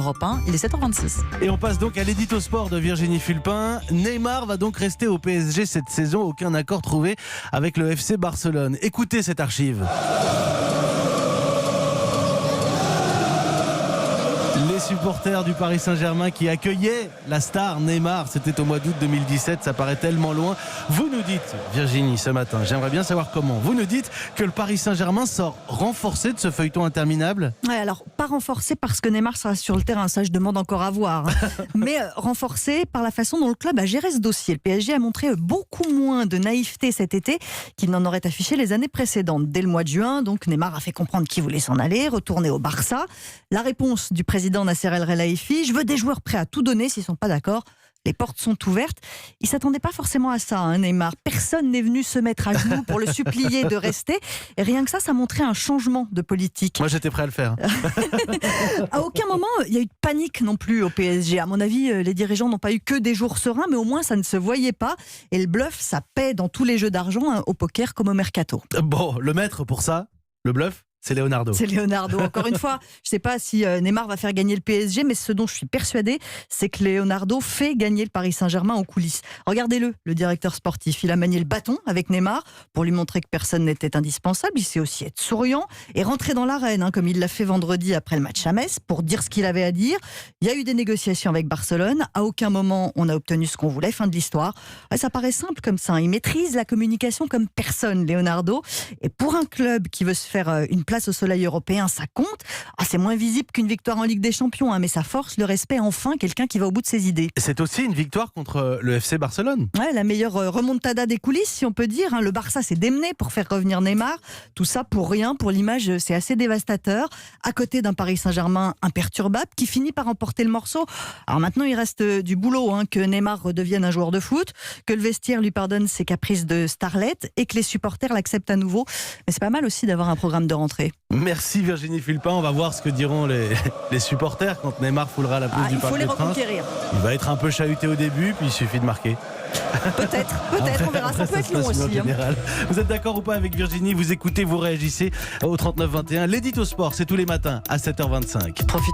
Europe 1, il est 7h26. Et on passe donc à l'édito sport de Virginie Fulpin. Neymar va donc rester au PSG cette saison. Aucun accord trouvé avec le FC Barcelone. Écoutez cette archive. Les supporters du Paris Saint-Germain qui accueillaient la star Neymar, c'était au mois d'août 2017, ça paraît tellement loin. Vous nous dites, Virginie, ce matin, j'aimerais bien savoir comment, vous nous dites que le Paris Saint-Germain sort renforcé de ce feuilleton interminable. Ouais, alors pas renforcé parce que Neymar sera sur le terrain, ça je demande encore à voir, mais renforcé par la façon dont le club a géré ce dossier. Le PSG a montré beaucoup moins de naïveté cet été qu'il n'en aurait affiché les années précédentes. Dès le mois de juin, donc Neymar a fait comprendre qu'il voulait s'en aller, retourner au Barça. La réponse du président Nasser El Khelaifi: je veux des joueurs prêts à tout donner s'ils ne sont pas d'accord. Les portes sont ouvertes. Il ne s'attendait pas forcément à ça, Neymar. Personne n'est venu se mettre à genoux pour le supplier de rester. Et rien que ça montrait un changement de politique. Moi, j'étais prêt à le faire. À aucun moment, il y a eu de panique non plus au PSG. À mon avis, les dirigeants n'ont pas eu que des jours sereins, mais au moins, ça ne se voyait pas. Et le bluff, ça paie dans tous les jeux d'argent, au poker comme au mercato. Bon, le maître pour ça, le bluff, c'est Leonardo. C'est Leonardo. Encore une fois, je ne sais pas si Neymar va faire gagner le PSG, mais ce dont je suis persuadée, c'est que Leonardo fait gagner le Paris Saint-Germain en coulisses. Regardez-le, le directeur sportif. Il a manié le bâton avec Neymar pour lui montrer que personne n'était indispensable. Il sait aussi être souriant et rentrer dans l'arène, comme il l'a fait vendredi après le match à Metz, pour dire ce qu'il avait à dire. Il y a eu des négociations avec Barcelone. À aucun moment, on a obtenu ce qu'on voulait. Fin de l'histoire. Ça paraît simple comme ça. Il maîtrise la communication comme personne, Leonardo. Et pour un club qui veut se faire une place au soleil européen, ça compte. C'est moins visible qu'une victoire en Ligue des Champions, mais ça force le respect, enfin, quelqu'un qui va au bout de ses idées. C'est aussi une victoire contre le FC Barcelone. Ouais, la meilleure remontada des coulisses, si on peut dire. Le Barça s'est démené pour faire revenir Neymar. Tout ça pour rien, pour l'image, c'est assez dévastateur. À côté d'un Paris Saint-Germain imperturbable qui finit par emporter le morceau. Alors maintenant, il reste du boulot, que Neymar redevienne un joueur de foot, que le vestiaire lui pardonne ses caprices de starlet et que les supporters l'acceptent à nouveau. Mais c'est pas mal aussi d'avoir un programme de rentrée. Merci Virginie Fulpin. On va voir ce que diront les supporters quand Neymar foulera la pelouse du Parc des Princes. Il faut les reconquérir. Il va être un peu chahuté au début, puis il suffit de marquer. Peut-être, on verra. Ça peut être long aussi. Vous êtes d'accord ou pas avec Virginie? Vous écoutez, vous réagissez au 39 21. L'édito sport, c'est tous les matins à 7h25. Profitez.